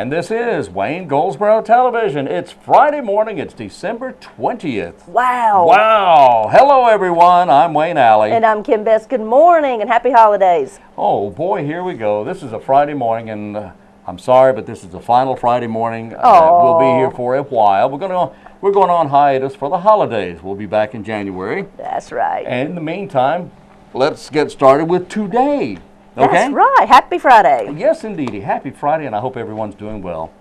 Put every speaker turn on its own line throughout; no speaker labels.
And this is Wayne Goldsboro Television. It's Friday morning. It's December 20th.
Wow.
Wow. Hello, everyone. I'm Wayne Alley.
And I'm Kim Best. Good morning and happy holidays.
Oh, boy, here we go. This is a Friday morning, and I'm sorry, but this is the final Friday morning. We'll be here for a while. We're going on hiatus for the holidays. We'll be back in January.
That's right.
And in the meantime, let's get started with today. Okay?
That's right. Happy Friday.
Yes, indeedy. Happy Friday, and I hope everyone's doing well.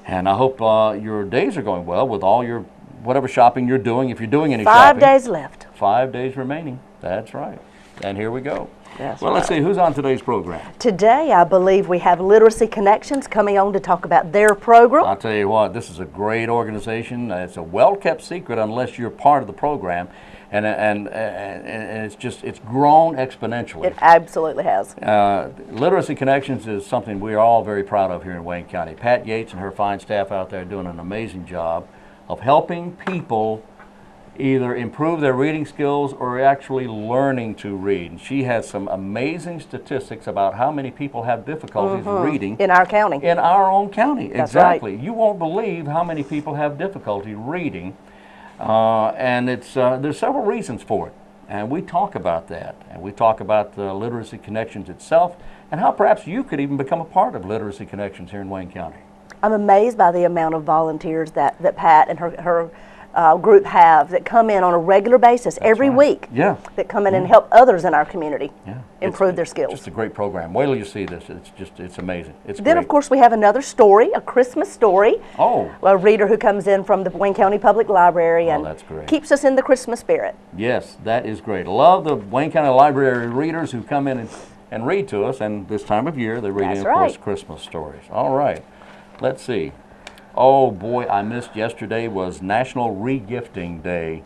And I hope your days are going well with all your whatever shopping you're doing, if you're doing any shopping.
5 days left.
5 days remaining. That's right. And here we go.
That's
well,
right.
Let's see, who's on today's program?
Today, I believe we have Literacy Connections coming on to talk about their program.
I'll tell you what, this is a great organization. It's a well-kept secret unless you're part of the program. And it's grown exponentially.
It absolutely has.
Literacy Connections is something we are all very proud of here in Wayne County. Pat Yates and her fine staff out there are doing an amazing job of helping people either improve their reading skills or actually learning to read. And she has some amazing statistics about how many people have difficulties reading.
In our county.
In our own county,
That's
exactly.
Right.
You won't believe how many people have difficulty reading. And there's several reasons for it, and we talk about that, and we talk about the Literacy Connections itself, and how perhaps you could even become a part of Literacy Connections here in Wayne County.
I'm amazed by the amount of volunteers that Pat and her group have that come in on a regular basis every week.
Yeah.
That come in and help others in our community improve their skills.
It's just a great program. Wait till you see this. It's amazing. It's
Then,
great.
of course, we have another story, a Christmas story.
Oh.
A reader who comes in from the Wayne County Public Library and
that's great.
keeps us in the Christmas spirit.
Yes, that is great. Love the Wayne County Library readers who come in and read to us, and this time of year they're reading,
That's
of course,
right.
Christmas stories. All right. Let's see. Oh boy, I missed yesterday was National Regifting Day.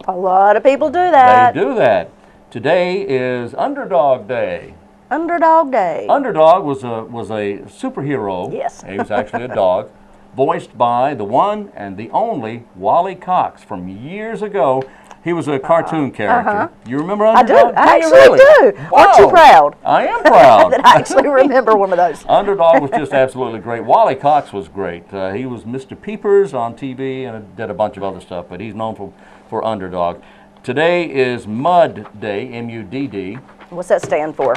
A lot of people do that.
They do that. Today is Underdog Day.
Underdog Day.
Underdog was a superhero.
Yes.
He was actually a dog, voiced by the one and the only Wally Cox from years ago. He was a cartoon character. You remember Underdog?
I actually do. Aren't you proud?
I am proud.
That I actually remember one of those.
Underdog was just absolutely great. Wally Cox was great. He was Mr. Peepers on TV and did a bunch of other stuff, but he's known for Underdog. Today is Mud Day, M-U-D-D.
What's that stand for?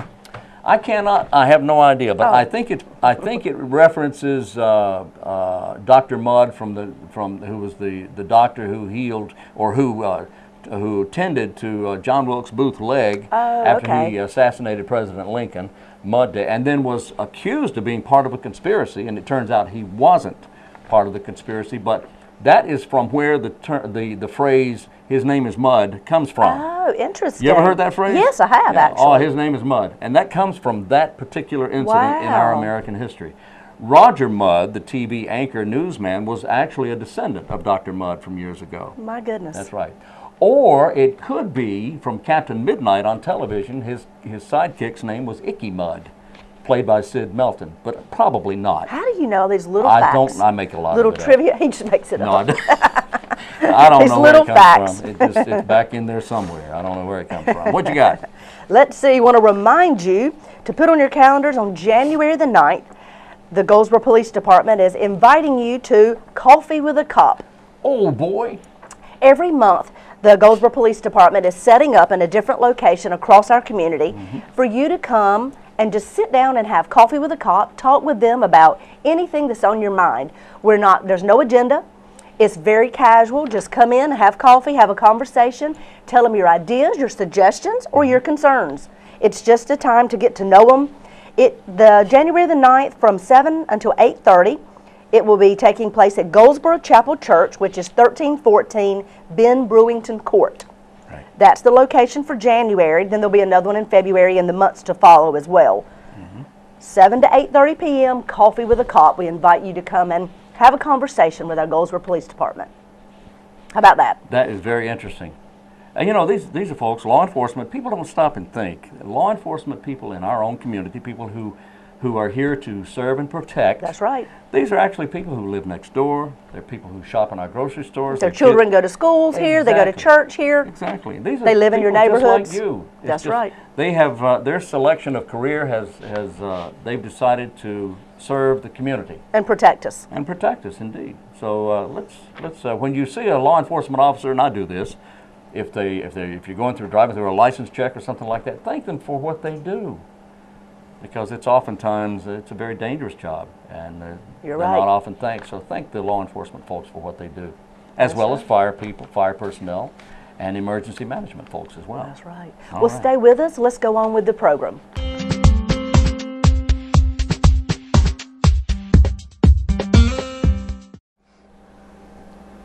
I have no idea, but I think it references Dr. Mudd who was the doctor who healed or who tended to John Wilkes Booth's leg after he assassinated President Lincoln. Mud Day, and then was accused of being part of a conspiracy, and it turns out he wasn't part of the conspiracy, but that is from where the phrase "his name is Mud" comes from.
Oh, interesting.
You ever heard that phrase?
Yes, I have actually.
Oh, his name is Mud, and that comes from that particular incident in our American history. Roger Mudd, the TV anchor newsman, was actually a descendant of Dr. Mudd from years ago.
My goodness.
That's right. Or it could be from Captain Midnight on television. His sidekick's name was Icky Mudd, played by Sid Melton, but probably not.
How do you know these little facts?
I make a lot
little
of it
trivia. He just makes it up.
I don't
These
know where
little
it comes
facts.
from. It's back in there somewhere. I don't know where it comes from. What you got?
Let's see. I want to remind you to put on your calendars on January the 9th, the Goldsboro Police Department is inviting you to Coffee with a Cop.
Oh, boy.
Every month, the Goldsboro Police Department is setting up in a different location across our community for you to come and just sit down and have coffee with a cop, talk with them about anything that's on your mind. There's no agenda. It's very casual. Just come in, have coffee, have a conversation, tell them your ideas, your suggestions, or your concerns. It's just a time to get to know them. The January the 9th from 7 until 8:30. It will be taking place at Goldsboro Chapel Church, which is 1314 Ben Brewington Court.
Right.
That's the location for January. Then there'll be another one in February and the months to follow as well. 7 to 8:30 p.m., Coffee with a Cop. We invite you to come and have a conversation with our Goldsboro Police Department. How about that?
That is very interesting. And these are folks, law enforcement, people don't stop and think. Law enforcement people in our own community, people who are here to serve and protect.
That's right.
These are actually people who live next door. They're people who shop in our grocery stores.
Their children go to schools here. They go to church here.
Exactly.
They live in your neighborhoods.
Just like you.
That's right.
They have their selection of career has they've decided to serve the community.
And protect us.
And protect us, indeed. So let's when you see a law enforcement officer, and I do this, if you're going through driving through a license check or something like that, thank them for what they do, because it's oftentimes it's a very dangerous job, and they're not often thanked. So thank the law enforcement folks for what they do, as well as fire people, fire personnel, and emergency management folks as well.
That's right. Well, stay with us. Let's go on with the program.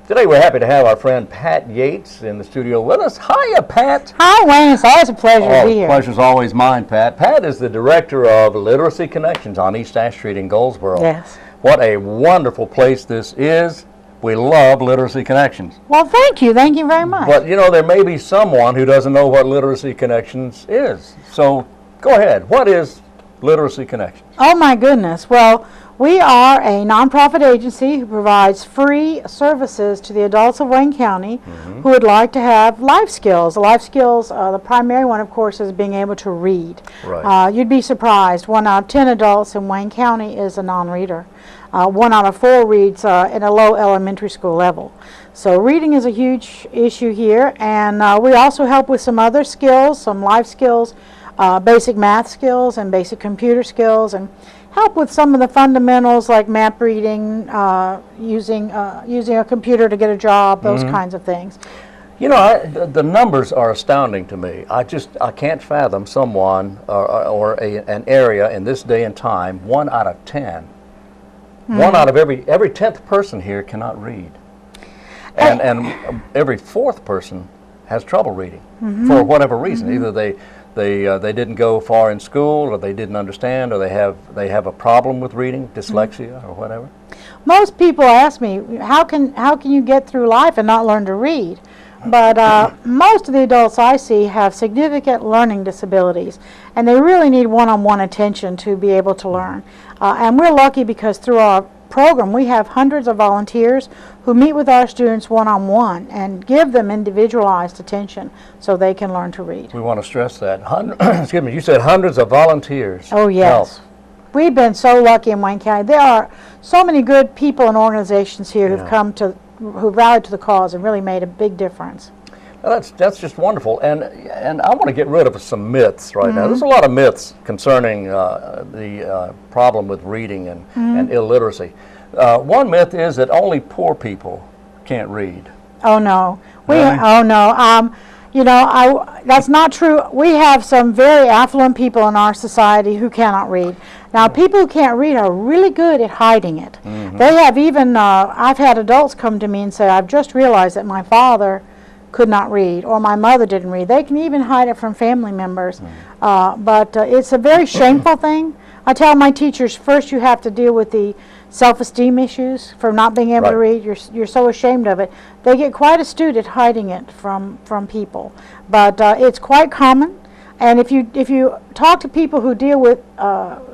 Today we're happy to have our friend Pat Yates in the studio with us. Hiya, Pat.
Hi, Wayne. It's always a pleasure to be here.
The pleasure's always mine, Pat. Pat is the director of Literacy Connections on East Ash Street in Goldsboro.
Yes.
What a wonderful place this is. We love Literacy Connections.
Well, thank you. Thank you very much.
But, you know, there may be someone who doesn't know what Literacy Connections is. So, go ahead. What is Literacy Connections?
Oh, my goodness. Well, we are a nonprofit agency who provides free services to the adults of Wayne County who would like to have life skills. The life skills, the primary one, of course, is being able to read.
Right.
You'd be surprised. 1 out of 10 adults in Wayne County is a non-reader. 1 out of 4 reads in a low elementary school level. So reading is a huge issue here, and we also help with some other skills, some life skills, basic math skills and basic computer skills, and help with some of the fundamentals like map reading, using a computer to get a job, those kinds of things.
You know, the numbers are astounding to me. I can't fathom someone or an area in this day and time, 1 out of 10. 1 out of every 10th person here cannot read. And every 4th person has trouble reading for whatever reason. Either they didn't go far in school, or they didn't understand, or they have a problem with reading, dyslexia or whatever.
Most people ask me, how can you get through life and not learn to read? But most of the adults I see have significant learning disabilities, and they really need one-on-one attention to be able to learn. And we're lucky because through our program we have hundreds of volunteers who meet with our students one-on-one and give them individualized attention so they can learn to read.
We want to stress that. Excuse me, you said hundreds of volunteers.
Oh, yes.
Help.
We've been so lucky in Wayne County. There are so many good people and organizations here who rallied to the cause and really made a big difference.
Well, that's just wonderful, and I want to get rid of some myths right now. There's a lot of myths concerning the problem with reading and illiteracy. One myth is that only poor people can't read.
Oh no,
Really?
oh no. You know, that's not true. We have some very affluent people in our society who cannot read. Now, people who can't read are really good at hiding it. They have even, I've had adults come to me and say, I've just realized that my father could not read, or my mother didn't read. They can even hide it from family members. But it's a very shameful thing. I tell my teachers, first you have to deal with the self-esteem issues for not being able to read. You're so ashamed of it. They get quite astute at hiding it from people. But it's quite common. And if you talk to people who deal with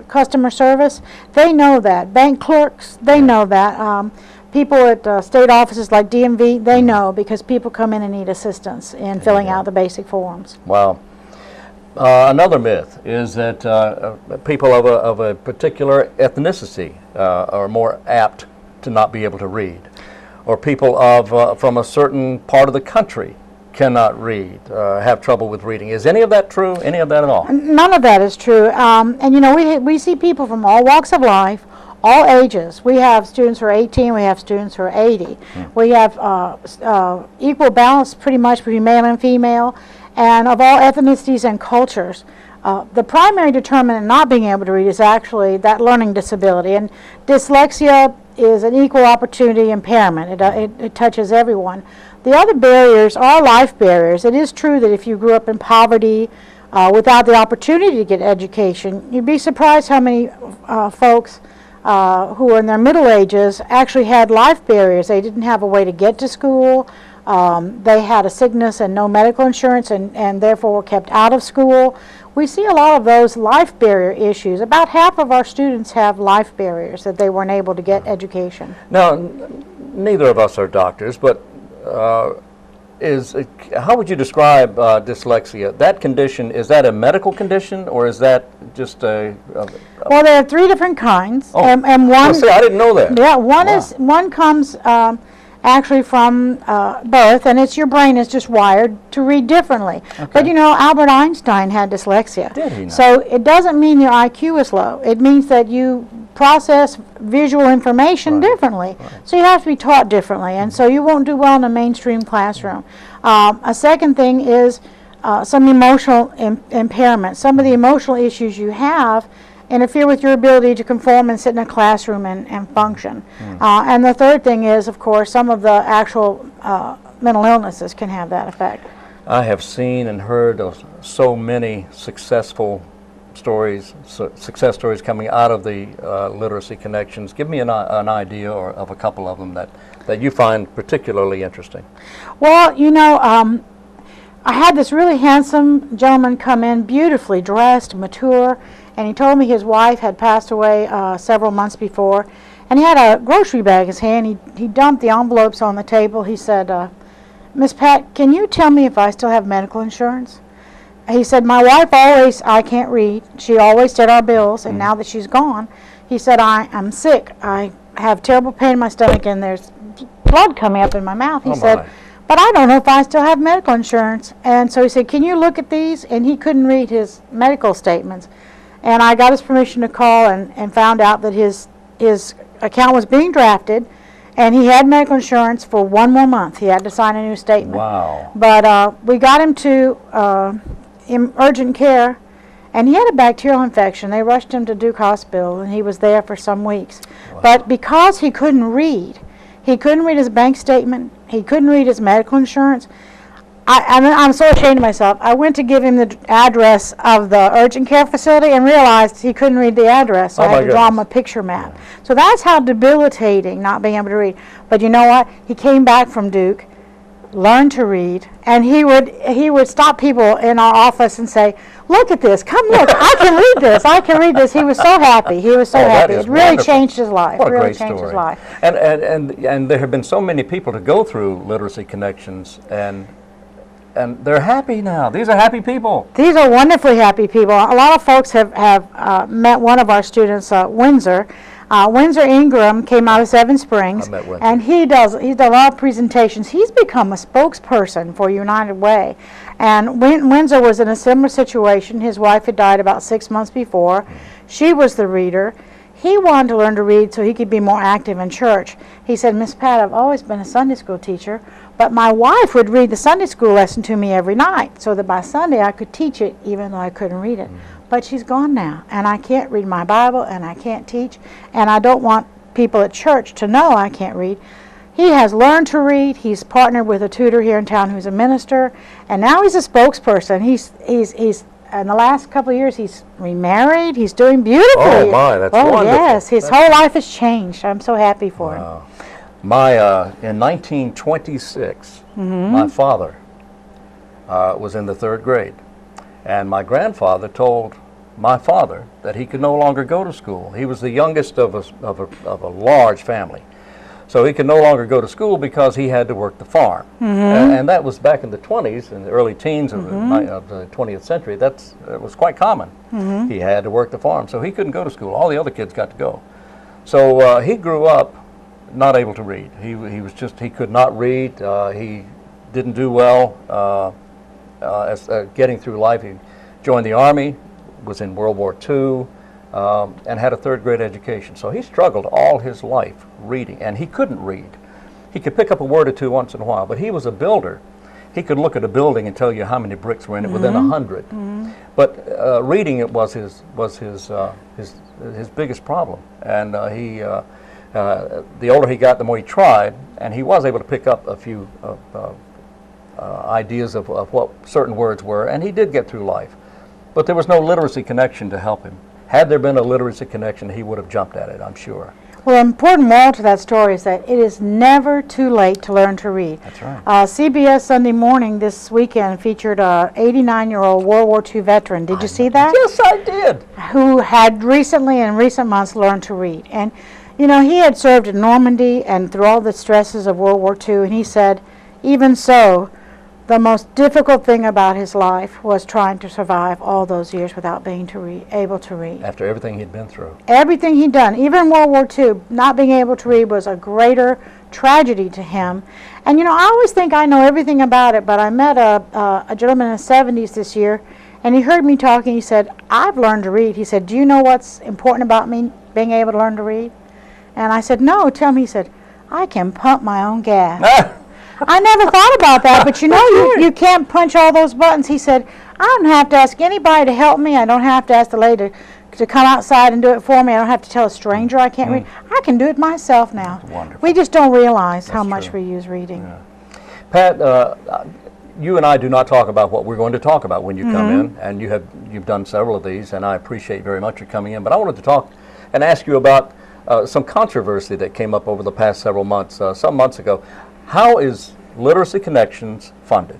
customer service, they know that. Bank clerks, they know that. People at state offices like DMV, they know, because people come in and need assistance in filling out the basic forms.
Wow. Another myth is that people of a particular ethnicity are more apt to not be able to read, or people from a certain part of the country cannot read, have trouble with reading. Is any of that true? Any of that at all?
None of that is true. And you know, we see people from all walks of life, all ages. We have students who are 18, we have students who are 80. We have equal balance pretty much between male and female, and of all ethnicities and cultures. The primary determinant in not being able to read is actually that learning disability, and dyslexia is an equal opportunity impairment. It touches everyone. The other barriers are life barriers. It is true that if you grew up in poverty without the opportunity to get education, you'd be surprised how many folks who are in their middle ages actually had life barriers. They didn't have a way to get to school. They had a sickness and no medical insurance, and therefore were kept out of school. We see a lot of those life barrier issues. About half of our students have life barriers that they weren't able to get education.
Now, neither of us are doctors, but how would you describe dyslexia? That condition, is that a medical condition, or is that just a
Well, there are 3 different kinds,
Oh.
and one.
Well, see, I didn't know that.
Yeah, one
Wow.
one comes actually from birth, and it's your brain is just wired to read differently. But you know, Albert Einstein had dyslexia.
Did he not?
So it doesn't mean your IQ is low. It means that you process visual information differently. So you have to be taught differently, and so you won't do well in a mainstream classroom. A second thing is some emotional impairment. Some of the emotional issues you have interfere with your ability to conform and sit in a classroom and function. And the third thing is, of course, some of the actual mental illnesses can have that effect.
I have seen and heard of so many successful stories, success stories coming out of the literacy connections. Give me an idea of a couple of them that you find particularly interesting.
Well, you know, I had this really handsome gentleman come in, beautifully dressed, mature, and he told me his wife had passed away several months before, and he had a grocery bag in his hand. He dumped the envelopes on the table. He said, "Miss Pat, can you tell me if I still have medical insurance?" He said, "My wife always, I can't read. She always did our bills, and now that she's gone," he said, I'm sick. I have terrible pain in my stomach, and there's blood coming up in my mouth." He said, "But I don't know if I still have medical insurance." And so he said, "Can you look at these?" And he couldn't read his medical statements. And I got his permission to call and found out that his account was being drafted, and he had medical insurance for 1 more month. He had to sign a new statement.
Wow.
But we got him to urgent care, and he had a bacterial infection. They rushed him to Duke Hospital, and he was there for some weeks.
Wow.
But because he couldn't read his bank statement, he couldn't read his medical insurance. I'm so ashamed of myself. I went to give him the address of the urgent care facility and realized he couldn't read the address, so I had to draw him a picture map. So that's how debilitating not being able to read. But you know what? He came back from Duke, learned to read, and he would stop people in our office and say, "Look at this, come look, I can read this, I can read this." He was so happy. He was so happy. It really changed his life.
What a
really
great
changed
story.
his life.
And there have been so many people to go through literacy connections, and they're happy now. These are happy people.
These are wonderfully happy people. A lot of folks have met one of our students, Windsor. Windsor Ingram came out of Seven Springs,
I met Windsor.
and he's done a lot of presentations. He's become a spokesperson for United Way. And Windsor was in a similar situation. His wife had died about 6 months before. She was the reader. He wanted to learn to read so he could be more active in church. He said, "Miss Pat, I've always been a Sunday school teacher, but my wife would read the Sunday school lesson to me every night so that by Sunday I could teach it even though I couldn't read it. But she's gone now, and I can't read my Bible, and I can't teach, and I don't want people at church to know I can't read." He has learned to read. He's partnered with a tutor here in town who's a minister, and now he's a spokesperson. He's in the last couple of years, he's remarried. He's doing beautifully.
Oh my, that's wonderful.
Yes, his whole life has changed. I'm so happy for him.
In 1926, my father was in the 3rd grade, and my grandfather told my father that he could no longer go to school. He was the youngest of a large family, so he could no longer go to school because he had to work the farm. And that was back in the 20s, in the early teens of the 20th century. It was quite common. He had to work the farm, so he couldn't go to school. All the other kids got to go. So he grew up not able to read. He could not read. He didn't do well as getting through life. He joined the Army, was in World War II, and had a 3rd grade education. So he struggled all his life reading, and he couldn't read. He could pick up a word or two once in a while, but he was a builder. He could look at a building and tell you how many bricks were in it within 100. But reading it was his biggest problem, and the older he got, the more he tried, and he was able to pick up a few ideas of what certain words were, and he did get through life. But there was no literacy connection to help him. Had there been a literacy connection, he would have jumped at it, I'm sure.
Well, an important moral to that story is that it is never too late to learn to read.
That's right.
CBS Sunday Morning this weekend featured an 89-year-old World War II veteran. Did you see that?
Yes, I did.
Who had recently, in recent months, learned to read. And, you know, he had served in Normandy and through all the stresses of World War II, and he said, even so, the most difficult thing about his life was trying to survive all those years without being able to read.
After everything he'd been through.
Everything he'd done, even World War II, not being able to read was a greater tragedy to him. And you know, I always think I know everything about it, but I met a gentleman in the 70s this year, and he heard me talking. He said, I've learned to read. He said, do you know what's important about me being able to learn to read? And I said, no, tell me. He said, I can pump my own gas. I never thought about that, but you know, you can't punch all those buttons. He said, I don't have to ask anybody to help me. I don't have to ask the lady to come outside and do it for me. I don't have to tell a stranger I can't read. I can do it myself now.
Wonderful.
We just don't realize how much
true.
we use reading.
Yeah. Pat, you and I do not talk about what we're going to talk about when you come in, and you've done several of these, and I appreciate very much your coming in. But I wanted to talk and ask you about some controversy that came up over the past several months, some months ago. How is Literacy Connections funded?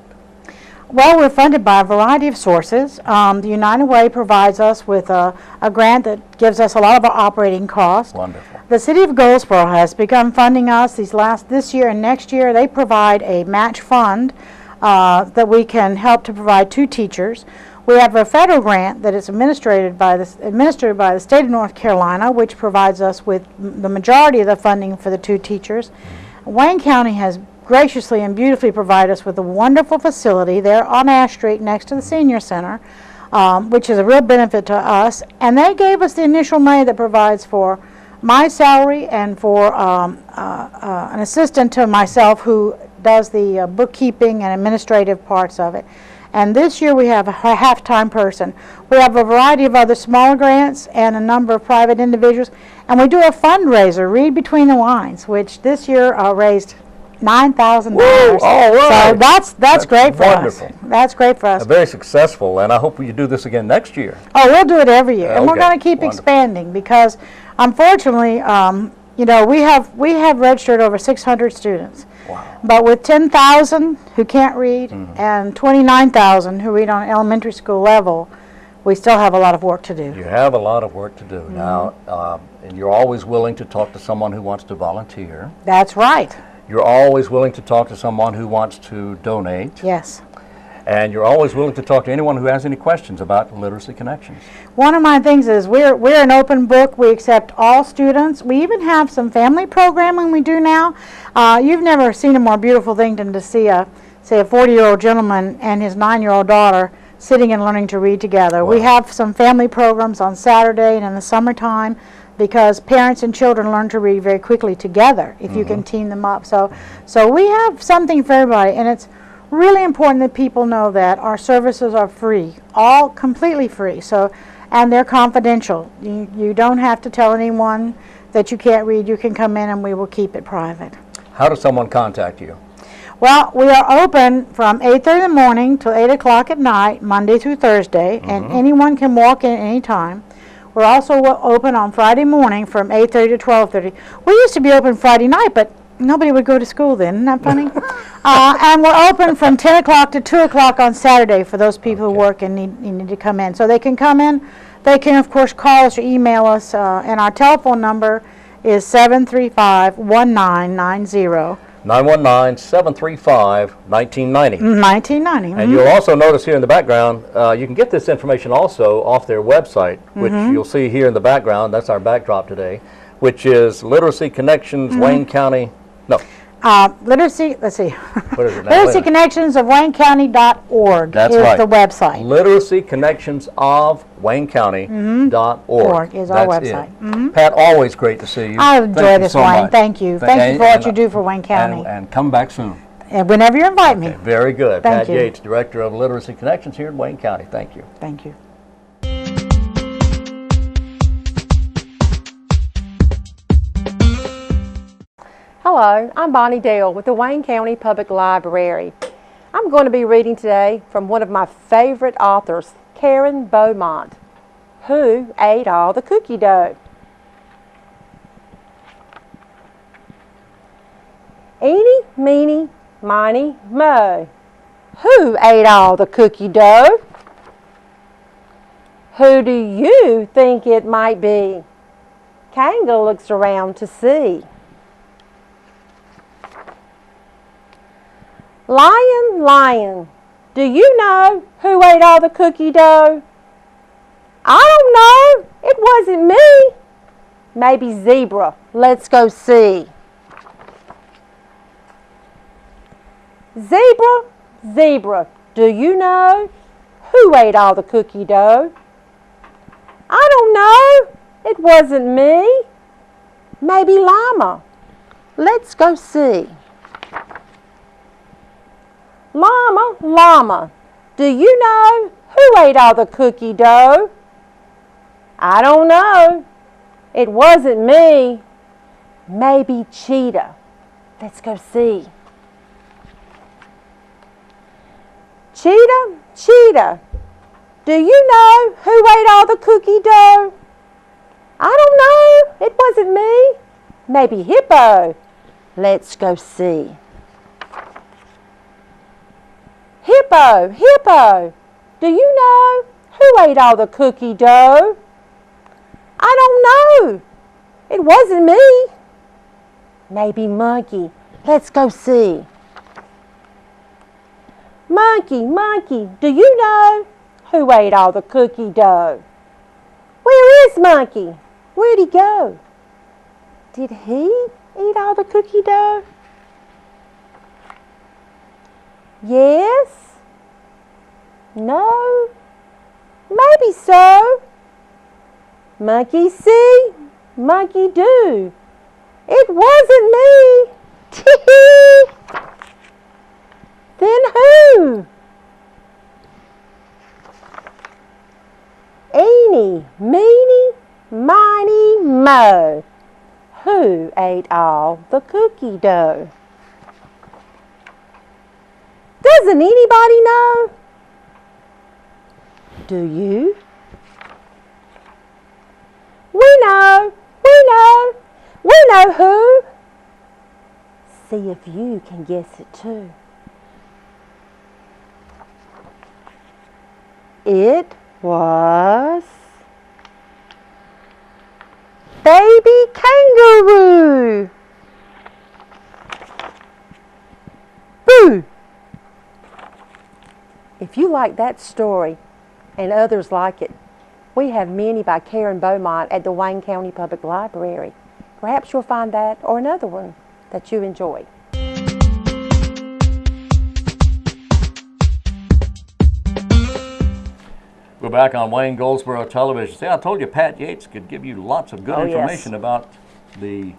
Well, we're funded by a variety of sources. The United Way provides us with a grant that gives us a lot of our operating costs.
Wonderful.
The City of Goldsboro has begun funding us this year and next year. They provide a match fund that we can help to provide 2 teachers. We have a federal grant that is administered by the state of North Carolina, which provides us with the majority of the funding for the 2 teachers. Wayne County has graciously and beautifully provided us with a wonderful facility there on Ash Street next to the Senior Center, which is a real benefit to us. And they gave us the initial money that provides for my salary and for an assistant to myself who does the bookkeeping and administrative parts of it. And this year we have a half-time person. We have a variety of other smaller grants and a number of private individuals. And we do a fundraiser, Read Between the Lines, which this year raised $9,000.
All right.
So that's great for
wonderful.
us. That's great for us.
Very successful, and I hope you do this again next year.
Oh, we'll do it every year, and we're
Okay.
going to keep
Wonderful.
expanding because, unfortunately, you know, we have registered over 600 students.
Wow.
But with 10,000 who can't read and 29,000 who read on an elementary school level, we still have a lot of work to do.
You have a lot of work to do now, and you're always willing to talk to someone who wants to volunteer.
That's right.
You're always willing to talk to someone who wants to donate.
Yes.
And you're always willing to talk to anyone who has any questions about Literacy Connections.
One of my things is we're an open book. We accept all students. We even have some family programming we do now. You've never seen a more beautiful thing than to see a 40-year-old gentleman and his 9-year-old daughter sitting and learning to read together.
Wow.
We have some family programs on Saturday and in the summertime because parents and children learn to read very quickly together if you can team them up. So we have something for everybody, and it's really important that people know that our services are free, all completely free. So, and they're confidential. You don't have to tell anyone that you can't read. You can come in and we will keep it private.
How does someone contact you?
Well, we are open from 8:30 in the morning till 8 o'clock at night, Monday through Thursday, and anyone can walk in any time. We're also open on Friday morning from 8:30 to 12:30. We used to be open Friday night, but nobody would go to school then. Isn't that funny? And we're open from 10 o'clock to 2 o'clock on Saturday for those people who work and need to come in. So they can come in. They can, of course, call us or email us, and our telephone number is 735-1990.
919-735-1990.
1990.
And you'll also notice here in the background, you can get this information also off their website, which you'll see here in the background. That's our backdrop today, which is Literacy Connections, Wayne County. No.
Literacy, let's see.
What is it now?
Literacy Connections of WayneCounty.org
That's
is
right.
the website.
Literacy Connections of WayneCounty.org.
Is our
That's
website.
it. Pat, always great to see you.
I
Thank
enjoy
you
this,
so
Wayne.
much.
Thank you. Thank you for what you do for Wayne County.
And come back soon.
And whenever you invite me.
Okay, very good.
Thank
Pat
you.
Yates, Director of Literacy Connections here in Wayne County. Thank you.
Thank you.
Hello, I'm Bonnie Dale with the Wayne County Public Library. I'm going to be reading today from one of my favorite authors, Karen Beaumont, Who Ate All the Cookie Dough? Eeny, meeny, miny, mo. Who ate all the cookie dough? Who do you think it might be? Kanga looks around to see. Lion, lion, do you know who ate all the cookie dough? I don't know. It wasn't me. Maybe zebra. Let's go see. Zebra, zebra, do you know who ate all the cookie dough? I don't know. It wasn't me. Maybe llama. Let's go see. Llama, llama, do you know who ate all the cookie dough? I don't know. It wasn't me. Maybe cheetah. Let's go see. Cheetah, cheetah, do you know who ate all the cookie dough? I don't know. It wasn't me. Maybe hippo. Let's go see. Hippo, hippo, do you know who ate all the cookie dough? I don't know. It wasn't me. Maybe monkey. Let's go see. Monkey, monkey, do you know who ate all the cookie dough? Where is monkey? Where'd he go? Did he eat all the cookie dough? Yes? No? Maybe so. Monkey see, monkey do. It wasn't me. Tee-hee. Then who? Eeny, meeny, miny, mo. Who ate all the cookie dough? Doesn't anybody know? Do you? We know, we know, we know who. See if you can guess it too. It was baby kangaroo. Boo! If you like that story and others like it, we have many by Karen Beaumont at the Wayne County Public Library. Perhaps you'll find that or another one that you enjoy.
We're back on Wayne Goldsboro Television. See, I told you Pat Yates could give you lots of good information about the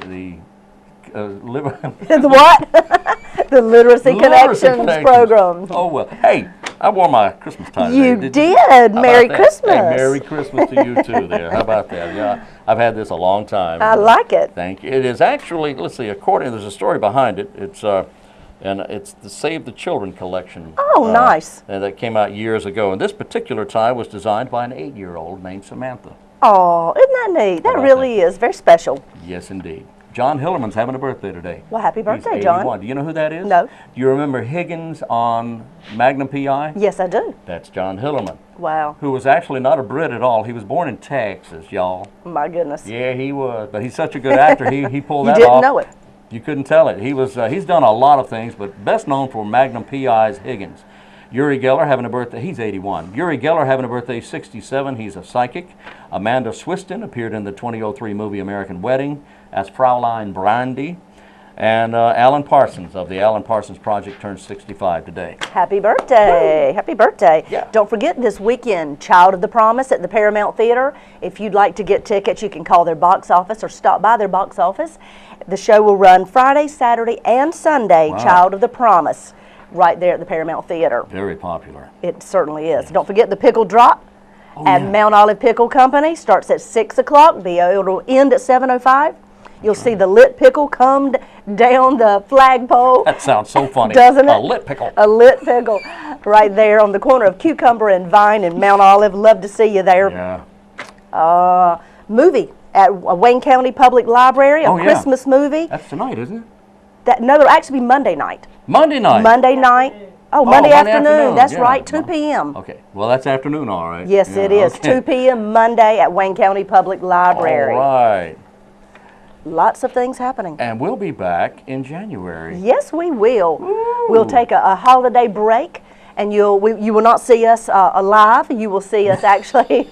The what? The Literacy Connections program.
Oh, well. Hey, I wore my Christmas tie
You
today.
did. Merry Christmas.
Hey, Merry Christmas to you, too, there. How about that? Yeah, I've had this a long time.
I like it.
Thank you. It is actually, let's see, there's a story behind it. It's the Save the Children collection.
Oh, nice.
And that came out years ago. And this particular tie was designed by an 8-year-old named Samantha.
Oh, isn't that neat? That really is very special.
Yes, indeed. John Hillerman's having a birthday today.
Well, happy birthday,
He's 81.
John.
Do you know who that is?
No.
Do you remember Higgins on Magnum P.I.?
Yes, I do.
That's John Hillerman,
Wow.
who was actually not a Brit at all. He was born in Texas, y'all.
My goodness.
Yeah, he was. But he's such a good actor, he pulled
You
that
didn't
off.
know it.
You couldn't tell it. He's done a lot of things, but best known for Magnum P.I.'s Higgins. Uri Geller having a birthday, he's 81. Uri Geller having a birthday, 67, he's a psychic. Amanda Swiston appeared in the 2003 movie American Wedding as Fraulein Brandy. And Alan Parsons of the Alan Parsons Project turns 65 today.
Happy birthday. Happy birthday.
Yeah.
Don't forget this weekend, Child of the Promise at the Paramount Theater. If you'd like to get tickets, you can call their box office or stop by their box office. The show will run Friday, Saturday, and Sunday,
Wow.
Child of the Promise, right there at the Paramount Theater.
Very popular.
It certainly is. Don't forget the Pickle Drop
Oh,
at
yeah.
Mount Olive Pickle Company. Starts at 6 o'clock. It'll end at 7:05. You'll see the lit pickle come down the flagpole.
That sounds so funny.
Doesn't it?
A lit pickle.
A lit pickle right there on the corner of Cucumber and Vine in Mount Olive. Love to see you there.
Yeah.
Movie at Wayne County Public Library, a
Oh, yeah.
Christmas movie.
That's tonight, isn't it?
No, it'll actually be Monday night.
Monday night.
Monday night. Oh, Monday afternoon. That's
yeah.
right, 2 p.m.
Okay. Well, that's afternoon, all right.
Yes,
Yeah,
it is.
okay.
2 p.m. Monday at Wayne County Public Library.
All right.
Lots of things happening.
And we'll be back in January.
Yes, we will.
Ooh.
We'll take a holiday break, and you will not see us live. You will see us actually,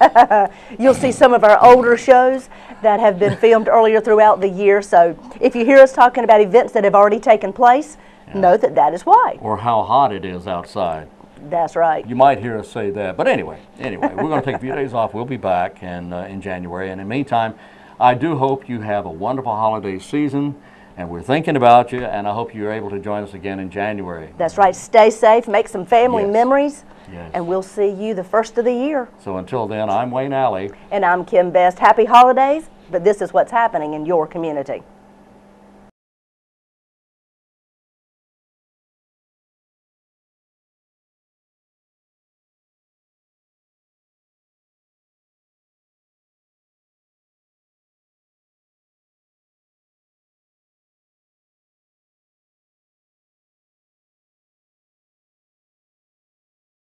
you'll see some of our older shows that have been filmed earlier throughout the year. So if you hear us talking about events that have already taken place, know that that is why.
Or how hot it is outside.
That's right.
You might hear us say that. But anyway, we're going to take a few days off. We'll be back in January. And in the meantime, I do hope you have a wonderful holiday season, and we're thinking about you, and I hope you're able to join us again in January.
That's right. Stay safe, make some family memories,
Yes.
and we'll see you the first of the year.
So until then, I'm Wayne Alley.
And I'm Kim Best. Happy holidays, but this is what's happening in your community.